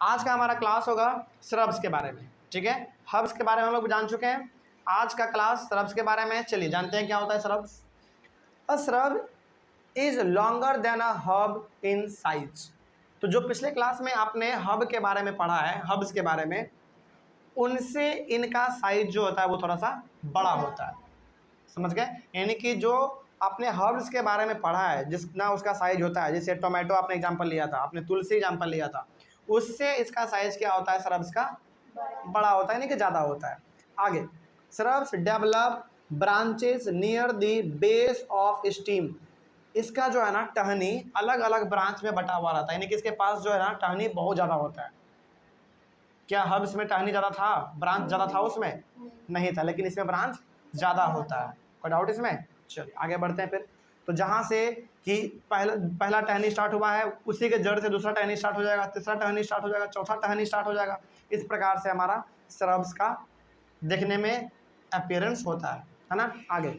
आज का हमारा क्लास होगा श्रब्स के बारे में, ठीक है। हर्ब्स के बारे में हम लोग जान चुके हैं। आज का क्लास श्रब्स के बारे में, चलिए जानते हैं क्या होता है shrubs. A shrub is longer than a herb in size. तो जो पिछले क्लास में आपने हर्ब के बारे में पढ़ा है, हर्ब्स के बारे में, उनसे इनका साइज जो होता है वो थोड़ा सा बड़ा होता है, समझ गए। यानी कि जो आपने हर्ब्स के बारे में पढ़ा है जितना उसका साइज होता है, जैसे टोमेटो आपने एग्जांपल लिया था, आपने तुलसी एग्जांपल लिया था, उससे इसका साइज क्या होता है श्रब्स का, बड़ा होता है, यानी कि ज़्यादा होता है। आगे, shrubs develop branches near the base of steam. इसका जो है ना टहनी अलग अलग ब्रांच में बटा हुआ रहता है, यानी कि इसके पास जो है ना टहनी बहुत ज़्यादा होता है। क्या हर्ब्स में टहनी ज़्यादा था, ब्रांच ज़्यादा था उसमें? नहीं था, लेकिन इसमें ब्रांच ज़्यादा होता है। कोई डाउट इसमें? चलिए आगे बढ़ते हैं फिर। तो जहाँ से कि पहला टहनी स्टार्ट हुआ है, उसी के जड़ से दूसरा टहनी स्टार्ट हो जाएगा, तीसरा टहनी स्टार्ट हो जाएगा, चौथा टहनी स्टार्ट हो जाएगा। इस प्रकार से हमारा श्रब्स का देखने में अपीयरेंस होता है ना। आगे,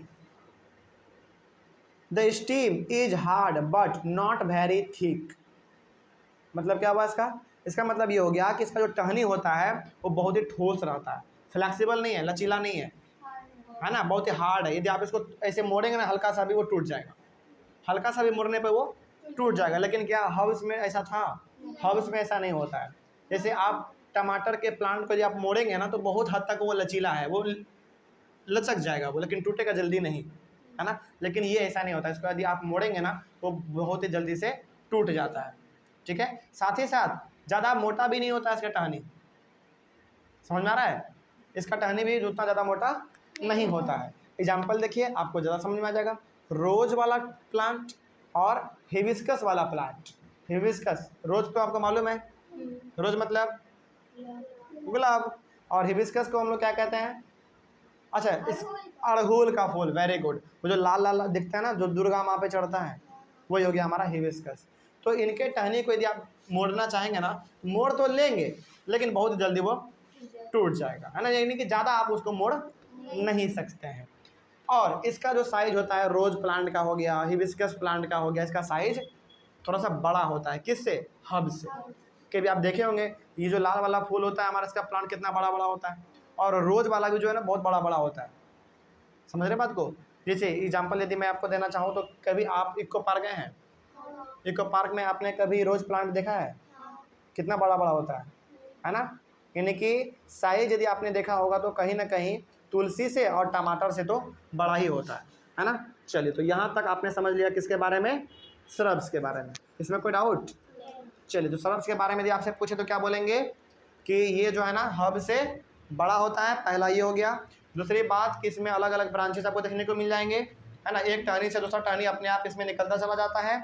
the steam is hard but not very thick. मतलब क्या हुआ इसका मतलब ये हो गया कि इसका जो टहनी होता है वो बहुत ही ठोस रहता है, फ्लेक्सिबल नहीं है, लचीला नहीं है ना, बहुत ही हार्ड है। यदि आप इसको ऐसे मोड़ेंगे ना हल्का सा भी वो टूट जाएगा, हल्का सा भी मोड़ने पे वो टूट जाएगा। लेकिन क्या हर्ब्स में ऐसा था? हर्ब्स में ऐसा नहीं होता है। जैसे आप टमाटर के प्लांट को यदि आप मोड़ेंगे ना तो बहुत हद तक वो लचीला है, वो लचक जाएगा वो, लेकिन टूटेगा जल्दी नहीं, है ना। लेकिन ये ऐसा नहीं होता, इसको यदि आप मोड़ेंगे ना तो बहुत ही जल्दी से टूट जाता है, ठीक है। साथ ही साथ ज़्यादा मोटा भी नहीं होता इसका टहनी, समझ में आ रहा है? इसका टहनी भी उतना ज़्यादा मोटा नहीं होता है। एग्जाम्पल देखिए, आपको ज़्यादा समझ में आ जाएगा। रोज वाला प्लांट और हिबिस्कस वाला प्लांट। हिबिस्कस, रोज तो आपको मालूम है, रोज मतलब गुलाब, और हिबिस्कस को हम लोग क्या कहते हैं? अच्छा, इस अड़हुल का फूल, वेरी गुड। वो जो लाल लाल दिखता है ना, जो दुर्गा माँ पे चढ़ता है, वही हो गया हमारा हिबिस्कस। तो इनके टहनी को यदि आप मोड़ना चाहेंगे ना, मोड़ तो लेंगे लेकिन बहुत जल्दी वो टूट जाएगा, है ना। यानी कि ज़्यादा आप उसको मोड़ नहीं सकते हैं। और इसका जो साइज होता है, रोज प्लांट का हो गया, हिबिस्कस प्लांट का हो गया, इसका साइज थोड़ा सा बड़ा होता है। किससे? हर्ब से। कि भी आप देखे होंगे ये जो लाल वाला फूल होता है हमारा, इसका प्लांट कितना बड़ा बड़ा होता है, और रोज वाला भी जो है ना बहुत बड़ा बड़ा होता है। समझ रहे बात को? जैसे एग्जाम्पल यदि मैं आपको देना चाहूँ तो कभी आप इको पार्क गए हैं? इको पार्क में आपने कभी रोज प्लांट देखा है? कितना बड़ा बड़ा होता है ना। यानी कि साइज यदि आपने देखा होगा तो कहीं ना कहीं तुलसी से और टमाटर से तो बड़ा ही होता है ना। चलिए, तो यहाँ तक आपने समझ लिया किसके बारे में? श्रब्स के बारे में। इसमें कोई डाउट? चलिए, तो श्रब्स के बारे में यदि आपसे पूछे तो क्या बोलेंगे कि ये जो है ना हर्ब से बड़ा होता है, पहला ये हो गया। दूसरी बात कि इसमें अलग अलग ब्रांचेस आपको देखने को मिल जाएंगे, है ना। एक टहनी से दूसरा टहनी अपने आप इसमें निकलता चला जाता है।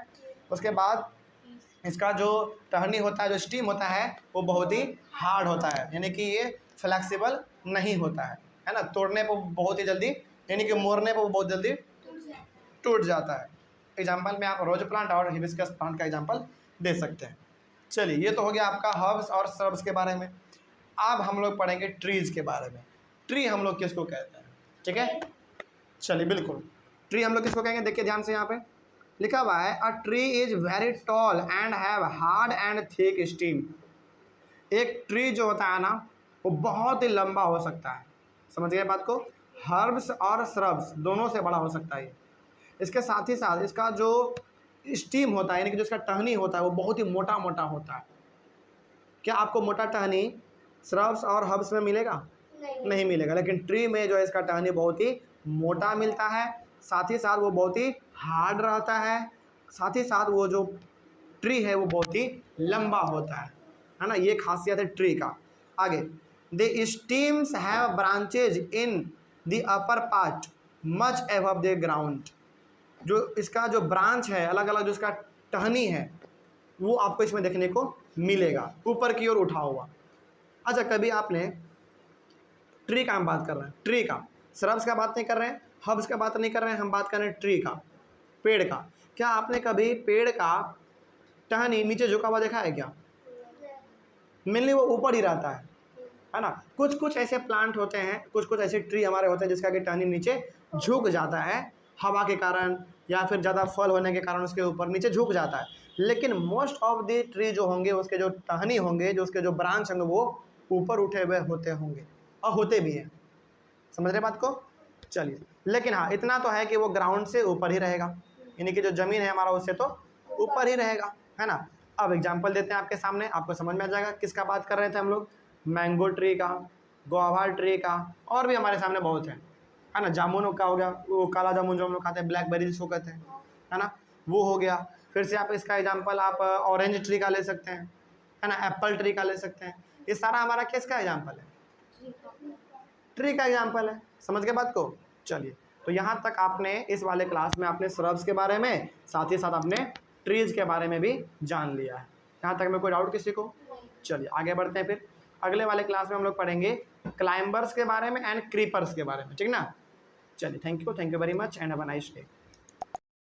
उसके बाद इसका जो टहनी होता है, जो स्टीम होता है, वो बहुत ही हार्ड होता है, यानी कि ये फ्लेक्सिबल नहीं होता है ना। तोड़ने पर बहुत ही जल्दी, यानी कि मोड़ने पर वो बहुत जल्दी टूट जाता है। एग्जाम्पल में आप रोज प्लांट और हिबिस्कस प्लांट का एग्जाम्पल दे सकते हैं। चलिए, ये तो हो गया आपका हर्ब्स और श्रब्स के बारे में। अब हम लोग पढ़ेंगे ट्रीज के बारे में। ट्री हम लोग किसको कहते हैं, ठीक है। चलिए, बिल्कुल, ट्री हम लोग किसको कहेंगे? देखिए ध्यान से, यहाँ पे लिखा हुआ है a tree is very tall and have hard and thick steam. एक ट्री जो होता है ना वो बहुत ही लंबा हो सकता है, समझ गए बात को। हर्ब्स और श्रब्स दोनों से बड़ा हो सकता है। इसके साथ ही साथ इसका जो स्टीम होता है, यानी कि जो इसका टहनी होता है, वो बहुत ही मोटा मोटा होता है। क्या आपको मोटा टहनी श्रब्स और हर्ब्स में मिलेगा? नहीं मिलेगा। लेकिन ट्री में जो है इसका टहनी बहुत ही मोटा मिलता है, साथ ही साथ वो बहुत ही हार्ड रहता है, साथ ही साथ वो जो ट्री है वो बहुत ही लंबा होता है ना। ये खासियत है ट्री का। आगे, the stems have branches in the upper part much above the ground. जो इसका जो ब्रांच है, अलग अलग जो इसका टहनी है, वो आपको इसमें देखने को मिलेगा, ऊपर की ओर उठा हुआ। अच्छा, कभी आपने ट्री का हम बात कर रहे हैं, ट्री का, श्रब्स का बात नहीं कर रहे हैं, हर्ब्स का बात नहीं कर रहे हैं, हम बात कर रहे हैं ट्री का, पेड़ का। क्या आपने कभी पेड़ का टहनी नीचे झुका हुआ देखा है क्या? मेनली वो ऊपर ही रहता है ना। कुछ कुछ ऐसे प्लांट होते हैं, कुछ कुछ ऐसे ट्री हमारे होते हैं जिसका कि टहनी नीचे झुक जाता है, हवा के कारण या फिर ज़्यादा फल होने के कारण उसके ऊपर नीचे झुक जाता है। लेकिन मोस्ट ऑफ द ट्री जो होंगे उसके जो टहनी होंगे, जो उसके जो ब्रांच होंगे वो ऊपर उठे हुए होते होंगे और होते भी हैं। समझ रहे बात को? चलिए, लेकिन हाँ इतना तो है कि वो ग्राउंड से ऊपर ही रहेगा, यानी कि जो ज़मीन है हमारा उससे तो ऊपर ही रहेगा, है ना। अब एग्जाम्पल देते हैं आपके सामने, आपको समझ में आ जाएगा किसका बात कर रहे थे हम लोग। मैंगो ट्री का, गुआवा ट्री का, और भी हमारे सामने बहुत है ना। जामुन का हो गया, वो काला जामुन जो हम लोग खाते हैं, ब्लैकबेरी जिसको कहते हैं, है ना, वो हो गया। फिर से आप इसका एग्जाम्पल आप ऑरेंज ट्री का ले सकते हैं, है ना, एप्पल ट्री का ले सकते हैं। ये सारा हमारा किसका एग्जाम्पल है? ट्री का एग्जाम्पल है। समझ गए बात को? चलिए, तो यहाँ तक आपने इस वाले क्लास में आपने श्रब्स के बारे में, साथ ही साथ आपने ट्रीज के बारे में भी जान लिया है। यहाँ तक में कोई डाउट किसी को? चलिए आगे बढ़ते हैं। फिर अगले वाले क्लास में हम लोग पढ़ेंगे क्लाइंबर्स के बारे में एंड क्रीपर्स के बारे में, ठीक ना। चलिए, thank you very much and have a nice day.